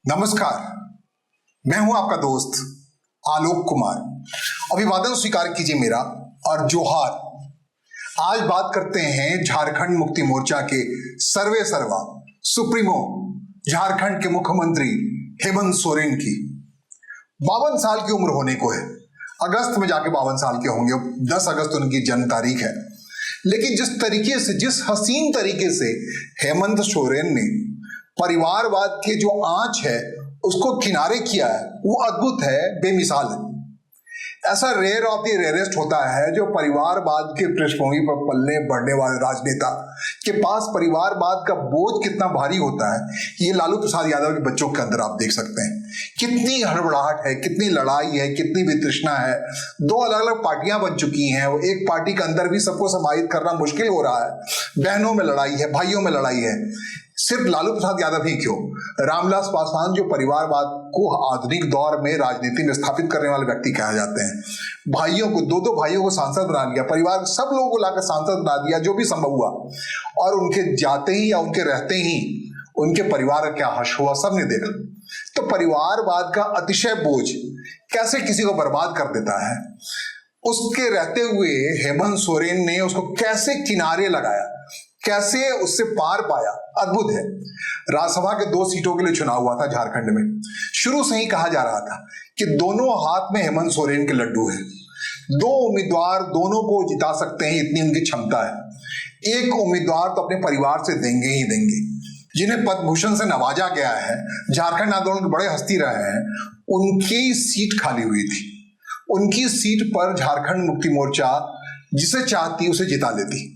नमस्कार, मैं हूं आपका दोस्त आलोक कुमार। अभिवादन स्वीकार कीजिए मेरा और जोहार। आज बात करते हैं झारखंड मुक्ति मोर्चा के सर्वे सर्वा सुप्रीमो झारखंड के मुख्यमंत्री हेमंत सोरेन की। 52 साल की उम्र होने को है। अगस्त में जाके 52 साल के होंगे। 10 अगस्त उनकी जन्म तारीख है। लेकिन जिस हसीन तरीके से हेमंत सोरेन ने परिवारवाद के जो आंच है उसको किनारे किया है, वो अद्भुत है, बेमिसाल है। ऐसा रेयर ऑफ द रेयरेस्ट होता है जो परिवारवाद के पृष्ठभूमि पर पलने बढ़ने वाले राजनेता के पास परिवारवाद का बोझ कितना भारी होता है, ये लालू प्रसाद यादव के बच्चों के अंदर आप देख सकते हैं। कितनी हड़बड़ाहट है, कितनी लड़ाई है, कितनी वितृष्णा है। 2 अलग अलग पार्टियां बन चुकी हैं। वो एक पार्टी के अंदर भी सबको समाहित करना मुश्किल हो रहा है। बहनों में लड़ाई है, भाइयों में लड़ाई है। सिर्फ लालू प्रसाद यादव ही क्यों, रामविलास पासवान जो परिवारवाद को आधुनिक दौर में राजनीति में स्थापित करने वाले व्यक्ति कहा जाते हैं, भाइयों को दो भाइयों को सांसद बना लिया, परिवार सब लोगों को लाकर सांसद बना दिया जो भी संभव हुआ, और उनके जाते ही या उनके रहते ही उनके परिवार का क्या हर्ष हुआ सबने देखा। तो परिवारवाद का अतिशय बोझ कैसे किसी को बर्बाद कर देता है, उसके रहते हुए हेमंत सोरेन ने उसको कैसे किनारे लगाया, कैसे उससे पार पाया, अद्भुत है। राज्यसभा के 2 सीटों के लिए चुनाव हुआ था झारखंड में। शुरू से ही कहा जा रहा था कि दोनों हाथ में हेमंत सोरेन के लड्डू है। 2 उम्मीदवार दोनों को जिता सकते हैं, इतनी उनकी क्षमता है। एक उम्मीदवार तो अपने परिवार से देंगे ही देंगे। जिन्हें पद्म भूषण से नवाजा गया है, झारखंड आंदोलन के बड़े हस्ती रहे हैं, उनकी सीट खाली हुई थी। उनकी सीट पर झारखंड मुक्ति मोर्चा जिसे चाहती उसे जिता लेती।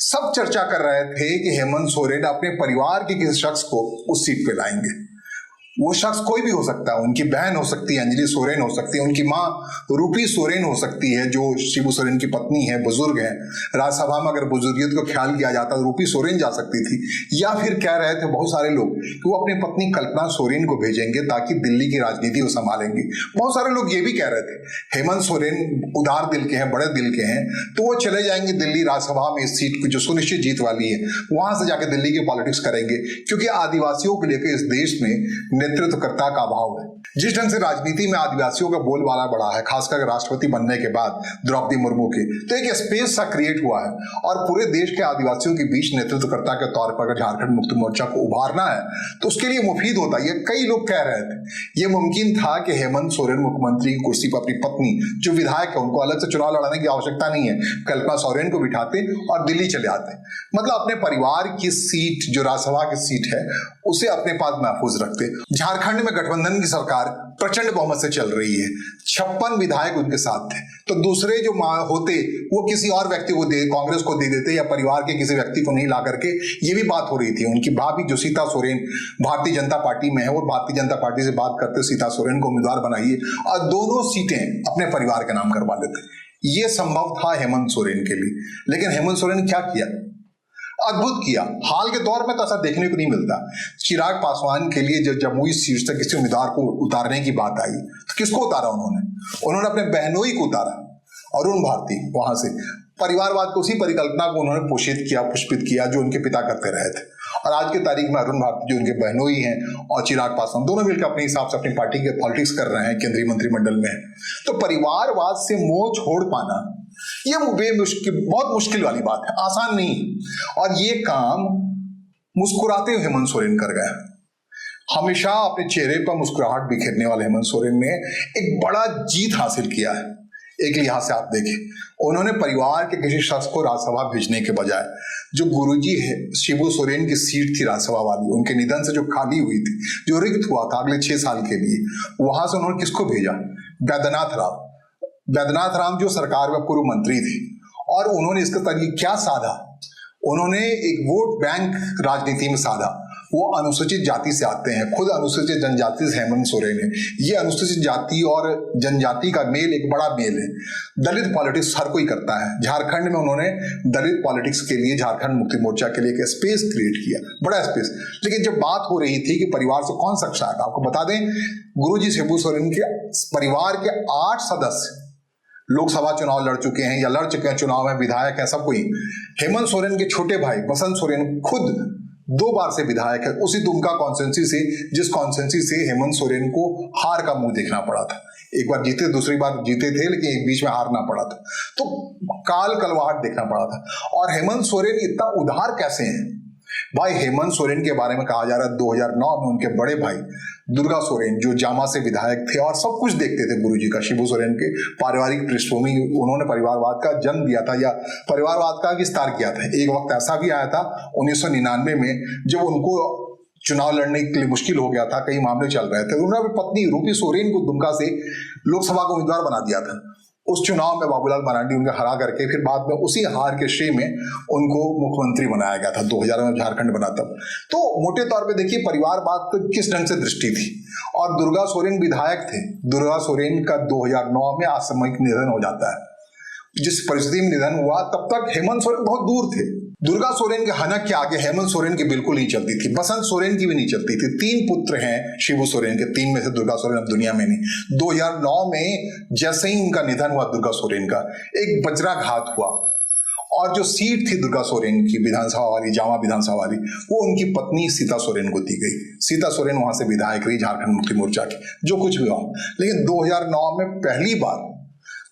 सब चर्चा कर रहे थे कि हेमंत सोरेन अपने परिवार के किसी शख्स को उस सीट पे लाएंगे। वो शख्स कोई भी हो सकता है, उनकी बहन हो सकती है, अंजलि सोरेन हो सकती है, उनकी माँ रूपी सोरेन हो सकती है जो शिबू सोरेन की पत्नी है, बुजुर्ग है। राज्यसभा में अगर बुजुर्गियत को ख्याल किया जाता तो रूपी सोरेन जा सकती थी। या फिर कह रहे थे बहुत सारे लोग कि वो अपनी पत्नी कल्पना सोरेन को भेजेंगे ताकि दिल्ली की राजनीति को संभालेंगे। बहुत सारे लोग ये भी कह रहे थे हेमंत सोरेन उदार दिल के हैं, बड़े दिल के हैं, तो वो चले जाएंगे दिल्ली राज्यसभा में इस सीट की जो सुनिश्चित जीत वाली है, वहां से जाकर दिल्ली की पॉलिटिक्स करेंगे, क्योंकि आदिवासियों को लेकर इस देश में नेतृत्वकर्ता का अभाव है। जिस ढंग से राजनीति में आदिवासियों का बोलबाला बढ़ा है, खासकर राष्ट्रपति बनने के बाद द्रौपदी मुर्मू के, तो एक स्पेस सा क्रिएट हुआ है। और पूरे देश के आदिवासियों के बीच नेतृत्वकर्ता के तौर पर अगर झारखंड मुक्ति मोर्चा को उभारना है तो उसके लिए मुफीद होता है। कई लोग कह रहे थे ये मुमकिन था कि हेमंत सोरेन मुख्यमंत्री की कुर्सी पर अपनी पत्नी जो विधायक है, उनको अलग से चुनाव लड़ाने की आवश्यकता नहीं है, कल्पना सोरेन को बिठाते और दिल्ली चले आते। मतलब अपने परिवार की सीट जो राज्यसभा की सीट है उसे अपने पास महफूज रखते। झारखंड में गठबंधन की सरकार प्रचंड बहुमत से चल रही है। 56 विधायक उनके साथ थे, तो दूसरे जो होते वो किसी और व्यक्ति को कांग्रेस को दे देते या परिवार के किसी व्यक्ति को नहीं ला करके। ये भी बात हो रही थी उनकी भाभी जो सीता सोरेन भारतीय जनता पार्टी में है, और भारतीय जनता पार्टी से बात करते सीता सोरेन को उम्मीदवार बनाइए और दोनों सीटें अपने परिवार के नाम करवा लेते। ये संभव था हेमंत सोरेन के लिए, लेकिन हेमंत सोरेन ने क्या किया? अद्भुत किया। हाल के दौर में तो ऐसा देखने को नहीं मिलता। चिराग पासवान के लिए जब जमुई सीट से किसी उम्मीदवार को उतारने की बात आई तो किसको उतारा उन्होंने अपने बहनोई को उतारा, अरुण भारती। वहां से परिवारवाद को, उसी परिकल्पना को उन्होंने पोषित किया, पुष्पित किया जो उनके पिता करते रहे थे। और आज के तारीख में अरुण भारती जो उनके बहनोई हैं और चिराग पासवान दोनों मिलकर अपने हिसाब से अपनी पार्टी के पॉलिटिक्स कर रहे हैं, केंद्रीय मंत्रिमंडल में। तो परिवारवाद से मोह छोड़ पाना ये बहुत मुश्किल वाली बात है, आसान नहीं। और ये काम मुस्कुराते हुए हेमंत सोरेन कर गए। हमेशा अपने चेहरे पर मुस्कुराहट बिखेरने वाले हेमंत सोरेन ने एक बड़ा जीत हासिल किया है। एक लिहाज से आप देखें, उन्होंने परिवार के किसी शख्स को राज्यसभा भेजने के बजाय जो गुरुजी है शिबू सोरेन की सीट थी राज्यसभा वाली, उनके निधन से जो खाली हुई थी, जो रिक्त हुआ था अगले 6 साल के लिए, वहां से उन्होंने किसको भेजा? वैद्यनाथ राम जो सरकार में पूर्व मंत्री थे। और उन्होंने इसके तरीके क्या साधा? उन्होंने एक वोट बैंक राजनीति में साधा। वो अनुसूचित जाति से आते हैं, खुद अनुसूचित जनजाति से हेमंत सोरेन है। ये अनुसूचित जाति और जनजाति का मेल एक बड़ा मेल है। दलित पॉलिटिक्स हर कोई करता है। झारखंड में उन्होंने दलित पॉलिटिक्स के लिए झारखंड मुक्ति मोर्चा के लिए एक स्पेस क्रिएट किया, बड़ा स्पेस। लेकिन जब बात हो रही थी कि परिवार से कौन शख्स आएगा, आपको बता दें गुरुजी शिबू सोरेन के परिवार के 8 सदस्य लोकसभा चुनाव लड़ चुके हैं या लड़ चुके हैं, चुनाव में विधायक है, सब कोई। हेमंत सोरेन के छोटे भाई बसंत सोरेन खुद 2 बार से विधायक है, उसी दुमका कॉन्स्टिट्यूंसी से जिस कॉन्स्टिट्यूंसी से हेमंत सोरेन को हार का मुंह देखना पड़ा था। एक बार जीते, दूसरी बार जीते थे, लेकिन एक बीच में हारना पड़ा था, तो काल कलवाहट देखना पड़ा था। और हेमंत सोरेन इतना उदार कैसे हैं भाई? हेमंत सोरेन के बारे में कहा जा रहा है 2009 में उनके बड़े भाई दुर्गा सोरेन, जो जामा से विधायक थे और सब कुछ देखते थे गुरुजी का, शिबू सोरेन के पारिवारिक पृष्ठभूमि, उन्होंने परिवारवाद का जन्म दिया था या परिवारवाद का विस्तार किया था। एक वक्त ऐसा भी आया था 1999 में, जब उनको चुनाव लड़ने के लिए मुश्किल हो गया था, कई मामले चल रहे थे, उन्होंने अपनी पत्नी रूपी सोरेन को दुमका से लोकसभा का उम्मीदवार बना दिया था। उस चुनाव में बाबूलाल मरांडी उनके हरा करके फिर बाद में उसी हार के श्रेय में उनको मुख्यमंत्री बनाया गया था 2000 में, झारखंड बना तब। तो मोटे तौर पे देखिए परिवारवाद तो किस ढंग से दृष्टि थी। और दुर्गा सोरेन विधायक थे। दुर्गा सोरेन का 2009 में असामयिक निधन हो जाता है। जिस परिस्थिति में निधन हुआ तब तक हेमंत सोरेन बहुत दूर थे। दुर्गा सोरेन के हनक के आगे हेमंत सोरेन की बिल्कुल नहीं चलती थी, बसंत सोरेन की भी नहीं चलती थी। 3 पुत्र हैं शिबू सोरेन के, 3 में से दुर्गा सोरेन अब दुनिया में नहीं। 2009 में जैसे ही उनका निधन हुआ दुर्गा सोरेन का, एक वज्राघात हुआ और जो सीट थी दुर्गा सोरेन की विधानसभा वाली, जामा विधानसभा वाली, वो उनकी पत्नी सीता सोरेन को दी गई। सीता सोरेन वहां से विधायक रही झारखंड मुक्ति मोर्चा की, जो कुछ भी हुआ। लेकिन 2009 में पहली बार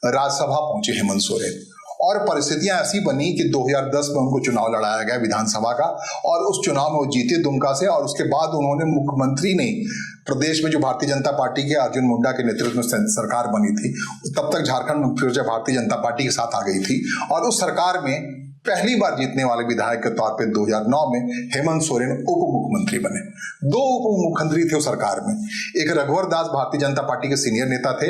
राज्यसभा पहुंचे हेमंत सोरेन और परिस्थितियां ऐसी बनी कि 2010 में उनको चुनाव लड़ाया गया विधानसभा का और उस चुनाव में वो जीते दुमका से। और उसके बाद उन्होंने मुख्यमंत्री नहीं, प्रदेश में जो भारतीय जनता पार्टी के अर्जुन मुंडा के नेतृत्व में सरकार बनी थी, तब तक झारखंड मुक्ति मोर्चा भारतीय जनता पार्टी के साथ आ गई थी और उस सरकार में पहली बार जीतने वाले विधायक के तौर पे 2009 में हेमंत सोरेन उप मुख्यमंत्री बने। 2 उप मुख्यमंत्री थे उस सरकार में, एक रघुवर दास भारतीय जनता पार्टी के सीनियर नेता थे,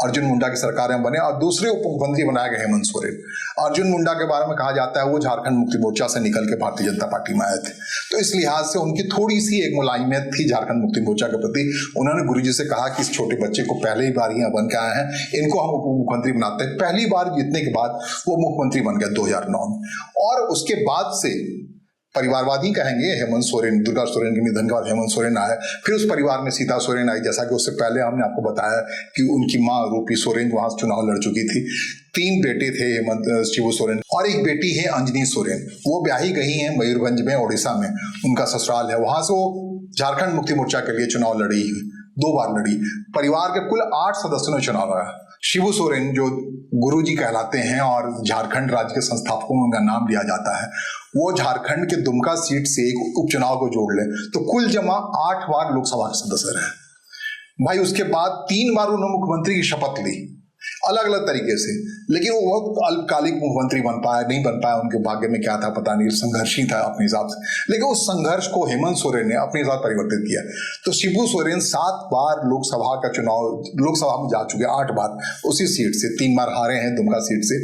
अर्जुन मुंडा की सरकार में बने, और दूसरे उप मुख्यमंत्री बनाया गया हेमंत सोरेन। अर्जुन मुंडा के बारे में कहा जाता है वो झारखंड मुक्ति मोर्चा से निकल के भारतीय जनता पार्टी में आए थे, तो इस लिहाज से उनकी थोड़ी सी एक मुलायमियत थी झारखंड मुक्ति मोर्चा के प्रति। उन्होंने गुरुजी से कहा कि इस छोटे बच्चे को पहली बार यहाँ बन के आए हैं, इनको हम उप मुख्यमंत्री बनाते हैं। पहली बार जीतने के बाद वो मुख्यमंत्री बन गया 2009 में। और उसके बाद से परिवारवादी कहेंगे हेमंत सोरेन, दुर्गा सोरेन के निधन के बाद हेमंत सोरेन आया, फिर उस परिवार में सीता सोरेन आई, जैसा कि उससे पहले हमने आपको बताया कि उनकी माँ रूपी सोरेन वहां चुनाव लड़ चुकी थी। 3 बेटे थे हेमंत शिबू सोरेन और एक बेटी है अंजनी सोरेन, वो ब्याही गई हैं मयूरभंज में, ओडिशा में उनका ससुराल है। वहां से वो झारखंड मुक्ति मोर्चा के लिए चुनाव लड़ी, 2 बार लड़ी। परिवार के कुल 8 सदस्यों ने चुनाव लड़ा। शिबू सोरेन जो गुरुजी कहलाते हैं और झारखंड राज्य के संस्थापकों में उनका नाम लिया जाता है, वो झारखंड के दुमका सीट से एक उपचुनाव को जोड़ ले तो कुल जमा 8 बार लोकसभा के सदस्य रहे भाई। उसके बाद 3 बार उन्होंने मुख्यमंत्री की शपथ ली अलग अलग तरीके से, लेकिन वो बहुत अल्पकालिक मुख्यमंत्री बन पाया, नहीं बन पाया। उनके भाग्य में क्या था पता नहीं, संघर्ष ही था अपने हिसाब से, लेकिन उस संघर्ष को हेमंत सोरेन ने अपने हिसाब परिवर्तित किया। तो शिबू सोरेन 7 बार लोकसभा का चुनाव, लोकसभा में जा चुके, 8 बार उसी सीट से, 3 बार हारे हैं दुमका सीट से।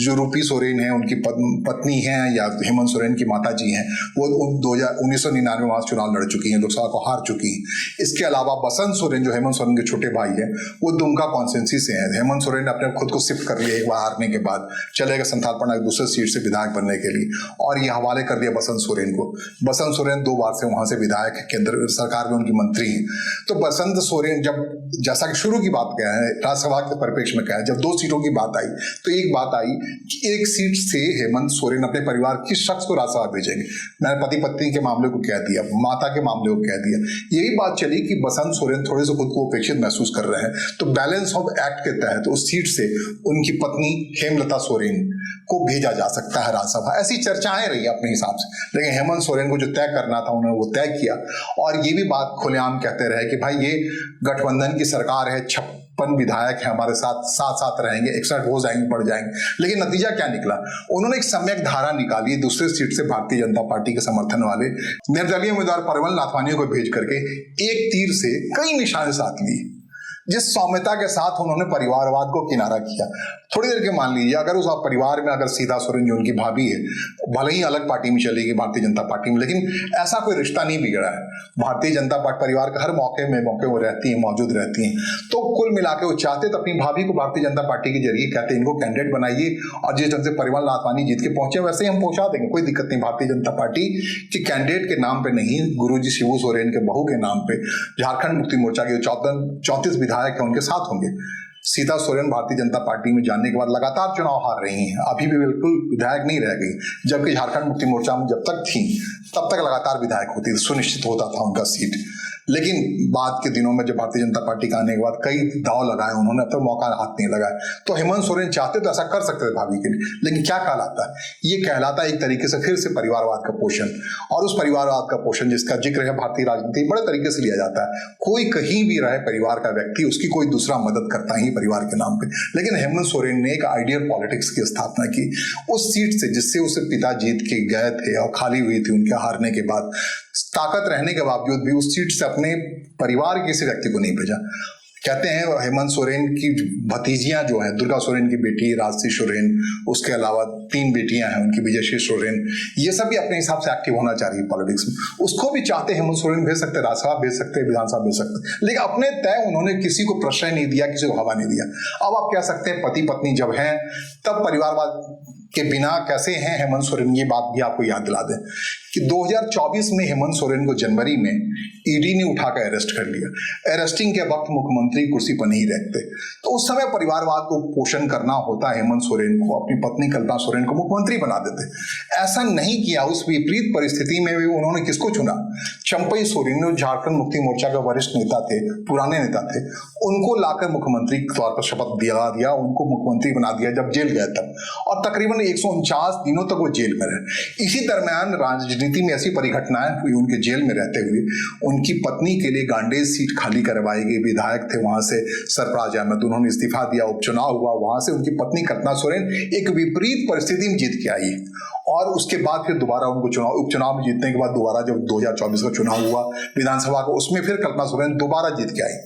जो रूपी सोरेन है उनकी पत्नी है या हेमंत सोरेन की माता जी हैं, वो 1999 में वहां चुनाव लड़ चुकी हैं, लोकसभा को हार चुकी हैं। इसके अलावा बसंत सोरेन जो हेमंत सोरेन के छोटे भाई है, वो दुमका कॉन्स्टिट्यूंसी से हैं। हेमंत सोरेन ने अपने खुद को शिफ्ट कर लिया, एक बार हारने के बाद चले गए संथालपना एक दूसरे सीट से विधायक बनने के लिए, और ये हवाले कर दिया बसंत सोरेन को। बसंत सोरेन 2 बार से वहां से विधायक, केंद्र सरकार में उनकी मंत्री हैं। तो बसंत सोरेन जब, जैसा कि शुरू की बात क्या है, राज्यसभा के परिप्रेक्ष्य में क्या है, जब 2 सीटों की बात आई तो एक बात आई कि एक सीट से हेमंत सोरेन अपने परिवार किस शख्स को राज्यसभा भेजेंगे। मैंने पति पत्नी के मामले को कह दिया, माता के मामले को कह दिया। यही बात चली कि बसंत सोरेन थोड़े से खुद को उपेक्षित महसूस कर रहे हैं, तो बैलेंस ऑफ एक्ट के तहत उस सीट से उनकी पत्नी हेमलता सोरेन को भेजा जा सकता है राज्यसभा। ऐसी चर्चाएं रही अपने हिसाब से, लेकिन हेमंत सोरेन को जो तय करना था उन्होंने वो तय किया। और ये भी बात खुलेआम कहते रहे कि भाई ये गठबंधन की सरकार है, 56 विधायक है हमारे साथ, साथ रहेंगे, 61 हो जाएंगे, बढ़ जाएंगे। लेकिन नतीजा क्या निकला? उन्होंने एक सम्यक धारा निकाली, दूसरे सीट से भारतीय जनता पार्टी के समर्थन वाले निर्दलीय उम्मीदवार परवल नाथवानी को भेज करके एक तीर से कई निशाने साध लिए। जिस सौम्यता के साथ उन्होंने परिवारवाद को किनारा किया। थोड़ी देर के मान लीजिए, अगर उस परिवार में अगर सीता सोरेन जो उनकी भाभी है, भले ही अलग पार्टी में चलेगी भारतीय जनता पार्टी में, लेकिन ऐसा कोई रिश्ता नहीं बिगड़ा है। भारतीय जनता पार्टी परिवार का हर मौके वो रहती है, मौजूद रहती हैं। तो कुल मिला के वो चाहते तो अपनी भाभी को भारतीय जनता पार्टी के जरिए कहते इनको कैंडिडेट बनाइए, और जिस ढंग से परिवल नाथवानी जीत के पहुंचे वैसे ही हम पहुंचा देंगे, कोई दिक्कत नहीं। भारतीय जनता पार्टी के कैंडिडेट के नाम पे नहीं, गुरुजी शिबू सोरेन के बहू के नाम पे झारखंड मुक्ति मोर्चा के 34 विधायक है उनके साथ होंगे। सीता सोरेन भारतीय जनता पार्टी में जाने के बाद लगातार चुनाव हार रही हैं, अभी भी बिल्कुल विधायक नहीं रह गई, जबकि झारखंड मुक्ति मोर्चा में जब तक थी तब तक लगातार विधायक होती थी, सुनिश्चित होता था उनका सीट। लेकिन बाद के दिनों में जब भारतीय जनता पार्टी का आने के बाद कई दाव लगाए उन्होंने, अब तक मौका हाथ नहीं लगाया। तो हेमंत सोरेन चाहते तो ऐसा कर सकते थे भाभी के लिए, लेकिन क्या कहलाता है, ये कहलाता है एक तरीके से फिर से परिवारवाद का पोषण। और उस परिवारवाद का पोषण जिसका जिक्र है भारतीय राजनीति बड़े तरीके से लिया जाता है, कोई कहीं भी रहे परिवार का व्यक्ति, उसकी कोई दूसरा मदद करता ही परिवार के नाम पे। लेकिन हेमंत सोरेन ने एक आइडियल पॉलिटिक्स की स्थापना की उस सीट से जिससे उसे पिता जीत के गए थे और खाली हुई थी उनके हारने के बाद। ताकत रहने के बावजूद भी उस सीट से अपने परिवार के किसी व्यक्ति को नहीं भेजा। कहते हैं हेमंत सोरेन की भतीजियां जो हैं, दुर्गा सोरेन की बेटी राजश्री सोरेन, उसके अलावा 3 बेटियां हैं उनकी, विजयश्री सोरेन, ये सब भी अपने हिसाब से एक्टिव होना चाह रही है पॉलिटिक्स में। उसको भी चाहते हेमंत सोरेन भेज सकते, राज्यसभा भेज सकते, विधानसभा भेज सकते, लेकिन अपने तय उन्होंने किसी को प्रश्रय नहीं दिया, किसी को हवा नहीं दिया। अब आप कह सकते हैं पति पत्नी जब हैं तब परिवारवाद के बिना कैसे हैं हेमंत सोरेन, ये बात भी आपको याद दिला दें कि 2024 में हेमंत सोरेन को जनवरी में ईडी ने उठाकर अरेस्ट कर लिया। अरेस्टिंग के वक्त मुख्यमंत्री कुर्सी पर नहीं रहते, तो उस समय परिवारवाद को पोषण करना होता हेमंत सोरेन को, अपनी पत्नी कल्पना सोरेन को मुख्यमंत्री बना देते। ऐसा नहीं किया। उस विपरीत परिस्थिति में भी उन्होंने किसको चुना, चंपई सोरेन जो झारखंड मुक्ति मोर्चा के वरिष्ठ नेता थे, पुराने नेता थे, उनको लाकर मुख्यमंत्री के तौर पर शपथ दिया, उनको मुख्यमंत्री बना दिया जब जेल गए तब, और तकरीबन 149 दिनों तक वो जेल में रहे। इसी दरमियान राजनीति में ऐसी परिघटनाएं हुई उनके जेल में रहते हुए, उनकी पत्नी के लिए गांडेय सीट खाली करवाई गई, विधायक थे वहां से सरफराज अहमद, उन्होंने इस्तीफा दिया, उपचुनाव हुआ, वहां से उनकी पत्नी कल्पना सोरेन एक विपरीत परिस्थिति में जीत के आई और उसके बाद फिर दोबारा उनको उपचुनाव में जीतने के बाद दोबारा जब 2024 का चुनाव हुआ विधानसभा का, उसमें फिर कल्पना सोरेन दोबारा जीत के आई।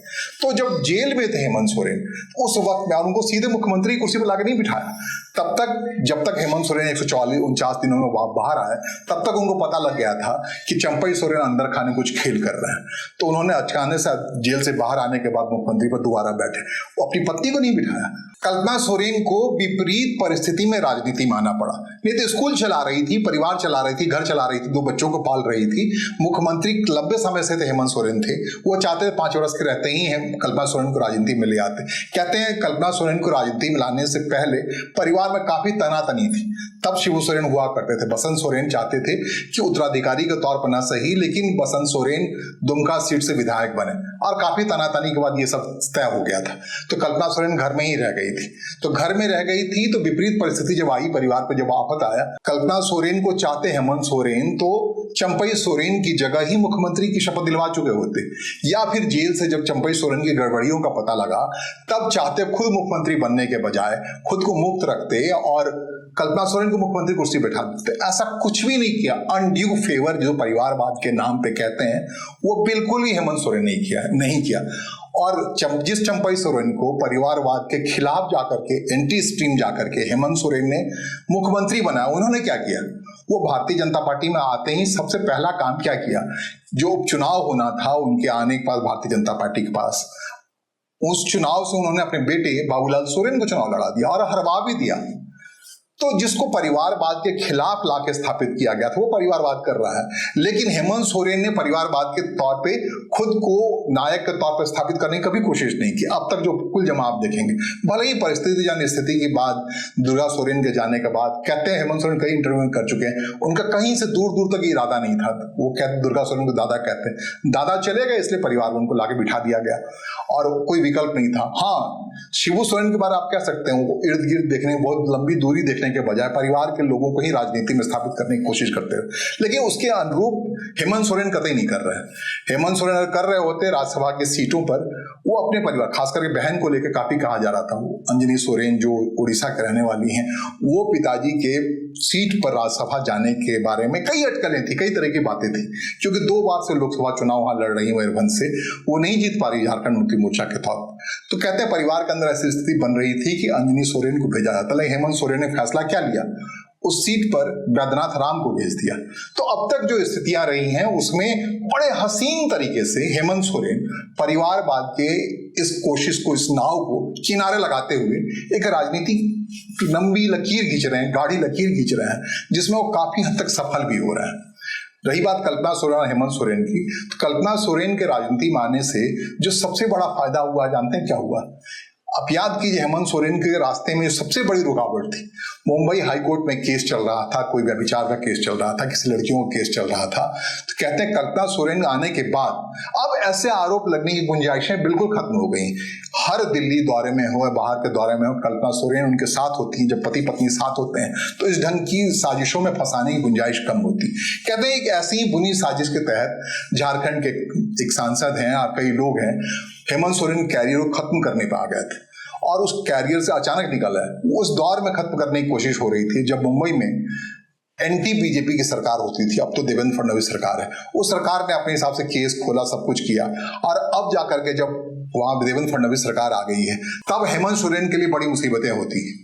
तो जब जेल में थे हेमंत सोरेन उस वक्त में उनको सीधे मुख्यमंत्री कुर्सी पर लाकर नहीं बिठाया, तब तक जब तक हेमंत सोरेन 149 दिनों में बाहर आए तब तक उनको पता लग गया था कि चंपई सोरेन अंदर खाने कुछ खेल कर रहे हैं। तो उन्होंने अचानक से जेल से बाहर आने के बाद मुख्यमंत्री पर दोबारा बैठे, वो अपनी पत्नी को नहीं बिठाया। कल्पना सोरेन को विपरीत परिस्थिति में राजनीति में आना पड़ा, नहीं तो स्कूल चला रही थी, परिवार चला रही थी, घर चला रही थी, 2 बच्चों को पाल रही थी। मुख्यमंत्री लंबे समय से थे हेमंत सोरेन थे, वो चाहते थे 5 वर्ष के रहते ही कल्पना सोरेन को राजनीति में ले आते। कहते हैं कल्पना सोरेन को राजनीति में लाने से पहले परिवार में काफी तनातनी थी, तब शिबू सोरेन हुआ करते थे। बसंत सोरेन चाहते थे कि उत्तराधिकारी के तौर पर ना सही, लेकिन बसंत सोरेन दुमका सीट से विधायक बने, और काफी तनातनी के बाद ये सब तय हो गया था। तो कल्पना सोरेन घर में ही रह गई थी। तो घर में रह गई थी तो विपरीत परिस्थिति जब आई, परिवार पर जब आफत आया, कल्पना सोरेन को चाहते हेमंत सोरेन तो चंपई सोरेन की जगह ही मुख्यमंत्री की शपथ दिलवा चुके होते, या फिर जेल से जब चंपई सोरेन की गड़बड़ियों का पता लगा तब चाहते खुद मुख्यमंत्री बनने के बजाय खुद को मुक्त रखते और कल्पना सोरेन को मुख्यमंत्री कुर्सी बैठा देते। ऐसा कुछ भी नहीं किया। अनड्यू फेवर जो परिवारवाद के नाम पे कहते हैं वो बिल्कुल भी हेमंत सोरेन नहीं किया। और जिस चंपई सोरेन को परिवारवाद के खिलाफ जाकर के, एंटी स्ट्रीम जाकर के हेमंत सोरेन ने मुख्यमंत्री बनाया, उन्होंने क्या किया, वो भारतीय जनता पार्टी में आते ही सबसे पहला काम क्या किया, जो उपचुनाव होना था उनके आने के बाद भारतीय जनता पार्टी के पास, उस चुनाव से उन्होंने अपने बेटे बाबूलाल सोरेन को चुनाव लड़ा दिया और हरवा भी दिया। तो जिसको परिवारवाद के खिलाफ लाके स्थापित किया गया था वो परिवारवाद कर रहा है, लेकिन हेमंत सोरेन ने परिवारवाद के तौर पे खुद को नायक के तौर पर स्थापित करने की कभी कोशिश नहीं की। अब तक जो कुल जमा आप देखेंगे, भले ही परिस्थिति या स्थिति के बाद दुर्गा सोरेन के जाने के बाद, कहते हैं हेमंत सोरेन कई इंटरव्यू कर चुके हैं, उनका कहीं से दूर दूर तक इरादा नहीं था। वो कहते, दुर्गा सोरेन को दादा कहते हैं, दादा चले गए इसलिए परिवार में उनको लाके बिठा दिया गया और कोई विकल्प नहीं था। हाँ, शिबू सोरेन के बारे आप कह सकते हैं, वो इर्द गिर्द देखने, बहुत लंबी दूरी देखने के बजाय परिवार के लोगों को ही राजनीति में स्थापित करने की कोशिश करते हैं, लेकिन उसके अनुरूप हेमंत सोरेन कतई नहीं कर रहे हैं। हेमंत सोरेन अगर कर रहे होते राज्यसभा की सीटों पर, वो अपने परिवार, खास करके बहन को लेकर काफी कहा जा रहा था, वो अंजनी सोरेन जो उड़ीसा के रहने वाली हैं, वो पिताजी के सीट पर राज्यसभा जाने के बारे में कई अटकलें थी, कई तरह की बातें थी, क्योंकि 2 बार से लोकसभा चुनाव वहां लड़ रही मयूरभंज से, वो नहीं जीत पा रही झारखंड मुक्ति मोर्चा के तौर पर। तो कहते हैं परिवार के अंदर ऐसी स्थिति बन रही थी कि अंजनी सोरेन को भेजा जाता, लेकिन हेमंत सोरेन ने फैसला क्या लिया, उस सीट पर वैद्यनाथ राम को भेज दिया। तो अब तक जो स्थितियां रही हैं उसमें बड़े हसीन तरीके से हेमंत सोरेन परिवारवाद के इस कोशिश को, इस नाव को किनारे लगाते हुए एक राजनीति की लंबी लकीर खींच रहे हैं, गाढ़ी लकीर खींच रहे हैं, जिसमें वो काफी हद तक सफल भी हो रहे हैं। रही बात कल्पना सोरेन और हेमंत सोरेन की, तो कल्पना सोरेन के राजनीति में आने से जो सबसे बड़ा फायदा हुआ, जानते हैं क्या हुआ? आप याद कीजिए, हेमंत सोरेन के रास्ते में सबसे बड़ी रुकावट थी, मुंबई हाई कोर्ट में केस चल रहा था, कोई व्यभिचार का केस चल रहा था, किसी लड़कियों का केस चल रहा था। तो कहते हैं कल्पना सोरेन आने के बाद अब ऐसे आरोप लगने की गुंजाइशें बिल्कुल खत्म हो गई। हर दिल्ली दौरे में हो, बाहर के दौरे में हो, कल्पना सोरेन उनके साथ होती है। जब पति पत्नी साथ होते हैं तो इस ढंग की साजिशों में फंसाने की गुंजाइश कम होती। कहते हैं एक ऐसी ही बुनी साजिश के तहत झारखंड के एक सांसद हैं और कई लोग हैं, हेमंत सोरेन कैरियर को खत्म करने पर आ गए थे और उस कैरियर से अचानक निकला है। उस दौर में खत्म करने की कोशिश हो रही थी जब मुंबई में एंटी बीजेपी की सरकार होती थी। अब तो देवेंद्र फडणवीस सरकार है। उस सरकार ने अपने हिसाब से केस खोला, सब कुछ किया, और अब जाकर के जब वहां देवेंद्र फडणवीस सरकार आ गई है तब हेमंत सोरेन के लिए बड़ी मुसीबतें होती है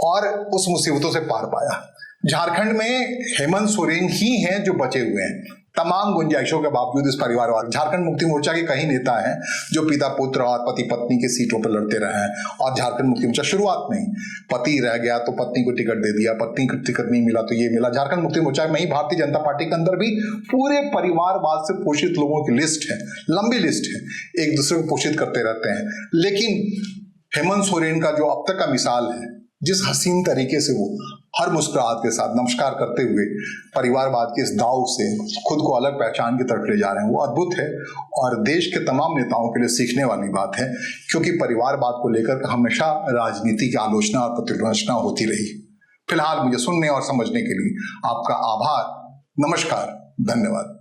और उस मुसीबतों से पार पाया। झारखंड में हेमंत सोरेन ही हैं जो बचे हुए हैं तमाम गुंजाइशों के बावजूद। इस परिवार वाले झारखंड मुक्ति मोर्चा के कई नेता हैं जो पिता पुत्र और पति पत्नी के सीटों पर लड़ते रहे हैं और झारखंड मुक्ति मोर्चा शुरुआत में ही पति रह गया तो पत्नी को टिकट दे दिया, पत्नी को टिकट नहीं मिला तो ये मिला। झारखंड मुक्ति मोर्चा में ही भारतीय जनता पार्टी के अंदर भी पूरे परिवारवाद से पोषित लोगों की लिस्ट है, लंबी लिस्ट है, एक दूसरे को पोषित करते रहते हैं। लेकिन हेमंत सोरेन का जो अब तक का मिसाल है, जिस हसीन तरीके से वो हर मुस्कुराहट के साथ नमस्कार करते हुए परिवारवाद के इस दाव से खुद को अलग पहचान की तरफ ले जा रहे हैं, वो अद्भुत है और देश के तमाम नेताओं के लिए सीखने वाली बात है, क्योंकि परिवारवाद को लेकर हमेशा राजनीति की आलोचना और प्रतिआलोचना होती रही। फिलहाल मुझे सुनने और समझने के लिए आपका आभार, नमस्कार, धन्यवाद।